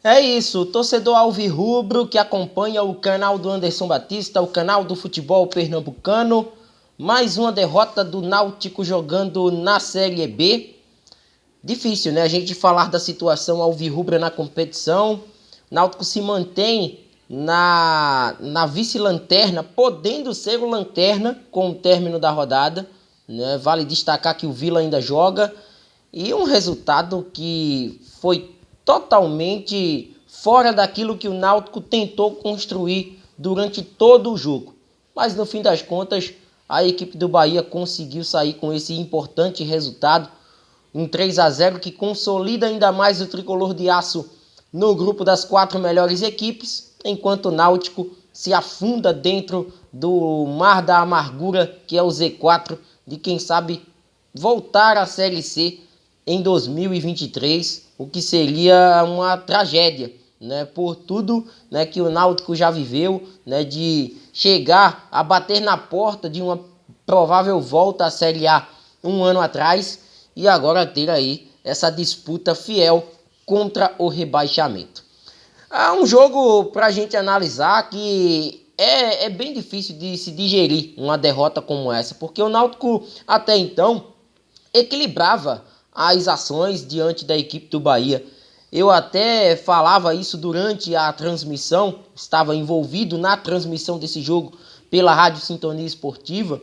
É isso, torcedor alvirrubro que acompanha o canal do Anderson Batista, o canal do futebol pernambucano. Mais uma derrota do Náutico jogando na Série B. Difícil, né? A gente falar da situação alvirrubra na competição. Náutico se mantém na vice-lanterna, podendo ser o lanterna com o término da rodada, né? Vale destacar que o Vila ainda joga. E um resultado que foi totalmente fora daquilo que o Náutico tentou construir durante todo o jogo. Mas no fim das contas, a equipe do Bahia conseguiu sair com esse importante resultado. Um 3-0 que consolida ainda mais o tricolor de aço no grupo das 4 melhores equipes, enquanto o Náutico se afunda dentro do mar da amargura, que é o Z4, de quem sabe voltar à Série C em 2023, o que seria uma tragédia, né, por tudo, né, que o Náutico já viveu, né, de chegar a bater na porta de uma provável volta à Série A um ano atrás e agora ter aí essa disputa fiel contra o rebaixamento. É um jogo para a gente analisar que é bem difícil de se digerir uma derrota como essa, porque o Náutico até então equilibrava as ações diante da equipe do Bahia. Eu até falava isso durante a transmissão, estava envolvido na transmissão desse jogo pela Rádio Sintonia Esportiva.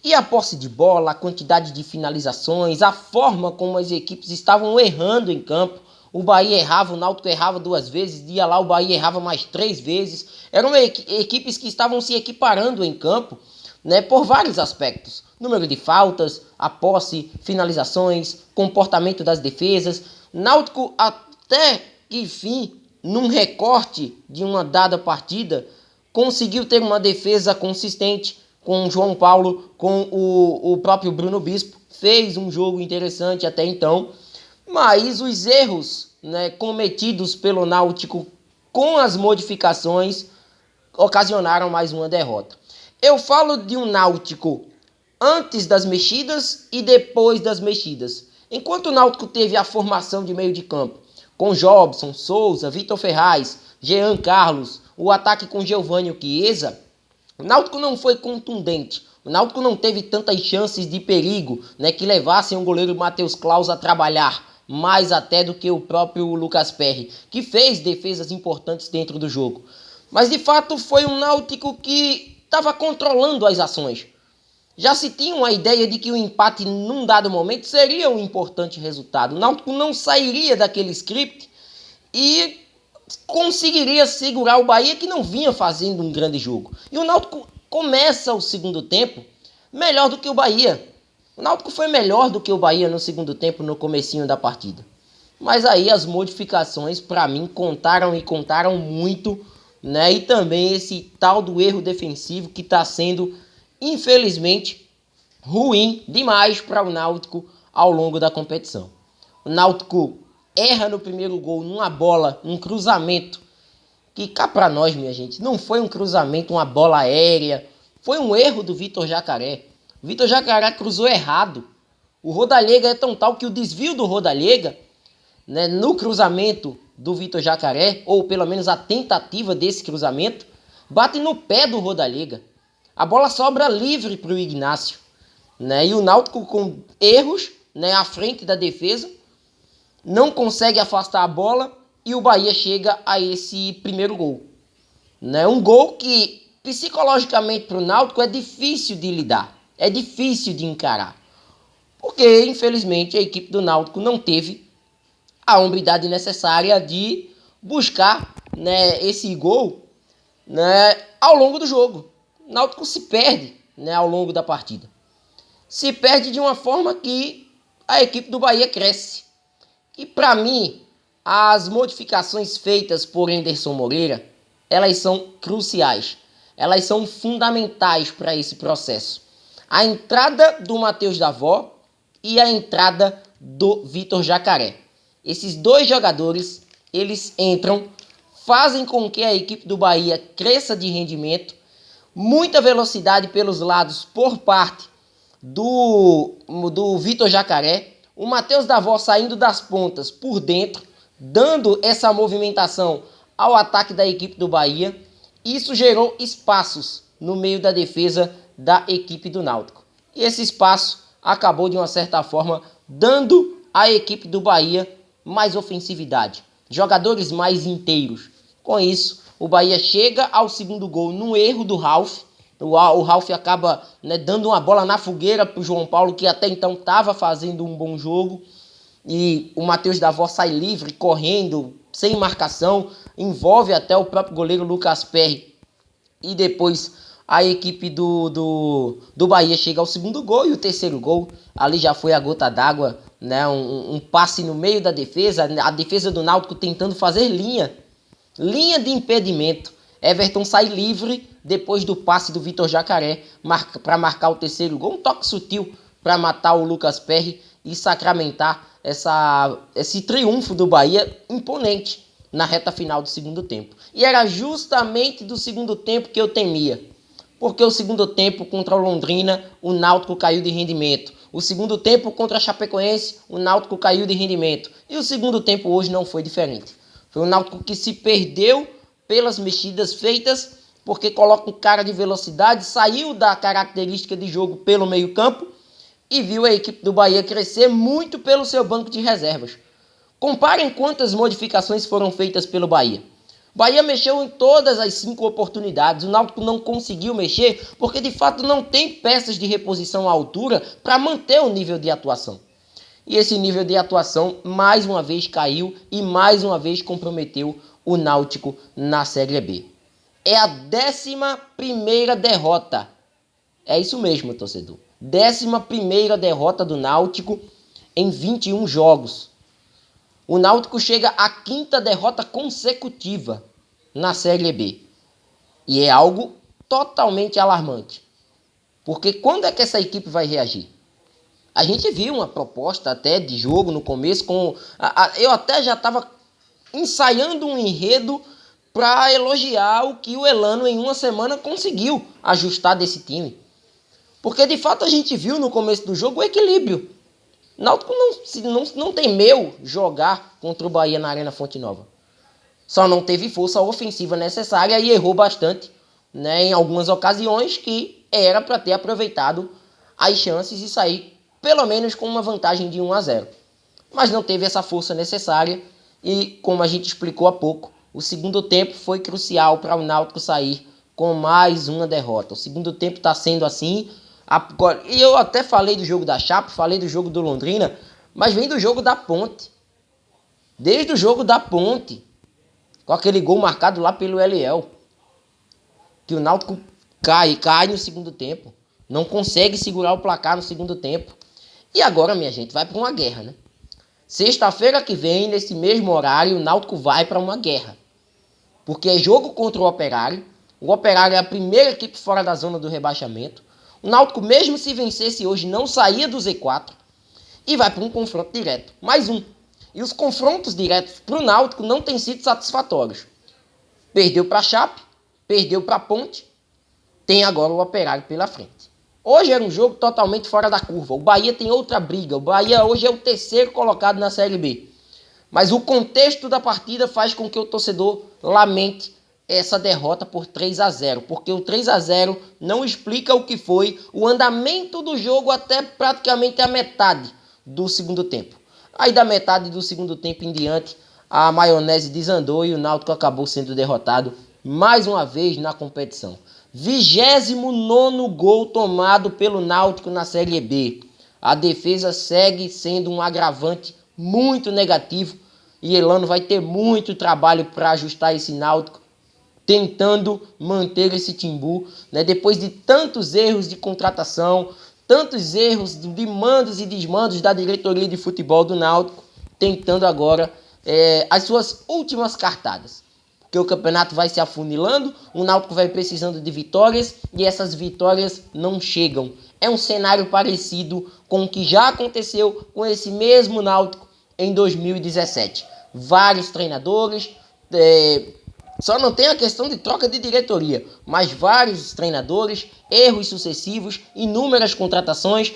E a posse de bola, a quantidade de finalizações, a forma como as equipes estavam errando em campo. O Bahia errava, o Náutico errava 2 vezes, ia lá o Bahia errava mais 3 vezes. Eram equipes que estavam se equiparando em campo, né, por vários aspectos. Número de faltas, a posse, finalizações, comportamento das defesas. Náutico até que enfim, num recorte de uma dada partida, conseguiu ter uma defesa consistente com o João Paulo, com o próprio Bruno Bispo. Fez um jogo interessante até então, mas os erros, né, cometidos pelo Náutico com as modificações ocasionaram mais uma derrota. Eu falo de um Náutico antes das mexidas e depois das mexidas. Enquanto o Náutico teve a formação de meio de campo com Jobson, Souza, Vitor Ferraz, Jean Carlos, o ataque com Giovanni Chiesa, o Náutico não foi contundente. O Náutico não teve tantas chances de perigo, né, que levassem o goleiro Matheus Claus a trabalhar mais até do que o próprio Lucas Perry, que fez defesas importantes dentro do jogo. Mas de fato foi um Náutico que estava controlando as ações. Já se tinha uma ideia de que o empate num dado momento seria um importante resultado. O Náutico não sairia daquele script e conseguiria segurar o Bahia, que não vinha fazendo um grande jogo. E o Náutico começa o segundo tempo melhor do que o Bahia. O Náutico foi melhor do que o Bahia no segundo tempo, no comecinho da partida. Mas aí as modificações, para mim, contaram muito, né? E também esse tal do erro defensivo que está sendo, infelizmente, ruim demais para o Náutico ao longo da competição. O Náutico erra no primeiro gol numa bola, um cruzamento, que cá para nós, minha gente, não foi um cruzamento, uma bola aérea, foi um erro do Vitor Jacaré. O Vitor Jacaré cruzou errado. O Rodallega é tão tal que o desvio do Rodallega, né, no cruzamento do Vitor Jacaré, ou pelo menos a tentativa desse cruzamento, bate no pé do Rodallega. A bola sobra livre para o Ignácio, né, e o Náutico com erros, né, à frente da defesa, não consegue afastar a bola e o Bahia chega a esse primeiro gol. Né? Um gol que psicologicamente para o Náutico é difícil de lidar, é difícil de encarar. Porque, infelizmente, a equipe do Náutico não teve a hombridade necessária de buscar, né, esse gol, né, ao longo do jogo. O Náutico se perde, né, ao longo da partida. Se perde de uma forma que a equipe do Bahia cresce. E para mim, as modificações feitas por Anderson Moreira, elas são cruciais. Elas são fundamentais para esse processo. A entrada do Matheus Davó e a entrada do Vitor Jacaré. Esses 2 jogadores, eles entram, fazem com que a equipe do Bahia cresça de rendimento, muita velocidade pelos lados por parte do Vitor Jacaré, o Matheus Davó saindo das pontas por dentro, dando essa movimentação ao ataque da equipe do Bahia. Isso gerou espaços no meio da defesa da equipe do Náutico. E esse espaço acabou, de uma certa forma, dando à equipe do Bahia mais ofensividade, jogadores mais inteiros. Com isso, o Bahia chega ao segundo gol num erro do Ralf. O Ralf acaba, dando uma bola na fogueira para o João Paulo, que até então estava fazendo um bom jogo. E o Matheus Davó sai livre, correndo, sem marcação, envolve até o próprio goleiro Lucas Perry. E depois a equipe do Bahia chega ao segundo gol e o terceiro gol. Ali já foi a gota d'água, um passe no meio da defesa, a defesa do Náutico tentando fazer linha de impedimento. Everton sai livre depois do passe do Vitor Jacaré para marcar o terceiro gol. Um toque sutil para matar o Lucas Perry e sacramentar esse triunfo do Bahia imponente na reta final do segundo tempo. E era justamente do segundo tempo que eu temia. Porque o segundo tempo contra o Londrina, o Náutico caiu de rendimento. O segundo tempo contra a Chapecoense, o Náutico caiu de rendimento. E o segundo tempo hoje não foi diferente. Foi o Náutico que se perdeu pelas mexidas feitas, porque coloca um cara de velocidade, saiu da característica de jogo pelo meio campo e viu a equipe do Bahia crescer muito pelo seu banco de reservas. Comparem quantas modificações foram feitas pelo Bahia. O Bahia mexeu em todas as 5 oportunidades. O Náutico não conseguiu mexer porque de fato não tem peças de reposição à altura para manter o nível de atuação. E esse nível de atuação mais uma vez caiu e mais uma vez comprometeu o Náutico na Série B. É a 11ª derrota. É isso mesmo, torcedor. 11ª derrota do Náutico em 21 jogos. O Náutico chega à 5ª derrota consecutiva na Série B. E é algo totalmente alarmante. Porque quando é que essa equipe vai reagir? A gente viu uma proposta até de jogo no começo. Eu até já estava ensaiando um enredo para elogiar o que o Elano em uma semana conseguiu ajustar desse time. Porque de fato a gente viu no começo do jogo o equilíbrio. O Náutico não temeu jogar contra o Bahia na Arena Fonte Nova. Só não teve força ofensiva necessária e errou bastante, em algumas ocasiões que era para ter aproveitado as chances e sair pelo menos com uma vantagem de 1-0. Mas não teve essa força necessária e, como a gente explicou há pouco, o segundo tempo foi crucial para o Náutico sair com mais uma derrota. O segundo tempo está sendo assim. E eu até falei do jogo da Chape, falei do jogo do Londrina, mas vem do jogo da Ponte. Desde o jogo da Ponte, com aquele gol marcado lá pelo Eliel, que o Náutico cai no segundo tempo. Não consegue segurar o placar no segundo tempo. E agora, minha gente, vai para uma guerra, Sexta-feira que vem, nesse mesmo horário, o Náutico vai para uma guerra. Porque é jogo contra o Operário. O Operário é a primeira equipe fora da zona do rebaixamento. O Náutico, mesmo se vencesse hoje, não saía do Z4. E vai para um confronto direto. Mais um. E os confrontos diretos para o Náutico não têm sido satisfatórios. Perdeu para a Chape, perdeu para a Ponte. Tem agora o Operário pela frente. Hoje era um jogo totalmente fora da curva. O Bahia tem outra briga. O Bahia hoje é o 3º colocado na Série B. Mas o contexto da partida faz com que o torcedor lamente essa derrota por 3-0. Porque o 3-0 não explica o que foi o andamento do jogo até praticamente a metade do segundo tempo. Aí da metade do segundo tempo em diante, a maionese desandou e o Náutico acabou sendo derrotado mais uma vez na competição. 29º gol tomado pelo Náutico na Série B. A defesa segue sendo um agravante muito negativo e Elano vai ter muito trabalho para ajustar esse Náutico, tentando manter esse Timbu, depois de tantos erros de contratação, tantos erros de mandos e desmandos da diretoria de futebol do Náutico, tentando agora as suas últimas cartadas. Porque o campeonato vai se afunilando, o Náutico vai precisando de vitórias e essas vitórias não chegam. É um cenário parecido com o que já aconteceu com esse mesmo Náutico em 2017. Vários treinadores, só não tem a questão de troca de diretoria, mas vários treinadores, erros sucessivos, inúmeras contratações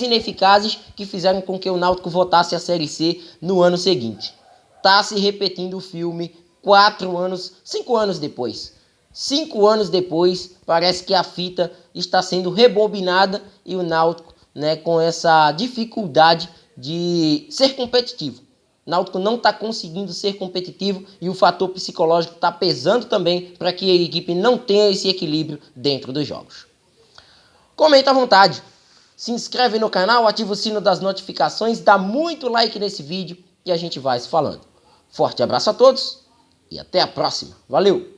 ineficazes que fizeram com que o Náutico voltasse à Série C no ano seguinte. tá se repetindo o filme 5 anos depois. 5 anos depois, parece que a fita está sendo rebobinada e o Náutico, né, com essa dificuldade de ser competitivo. O Náutico não está conseguindo ser competitivo e o fator psicológico está pesando também para que a equipe não tenha esse equilíbrio dentro dos jogos. Comenta à vontade, se inscreve no canal, ativa o sino das notificações, dá muito like nesse vídeo e a gente vai se falando. Forte abraço a todos e até a próxima. Valeu!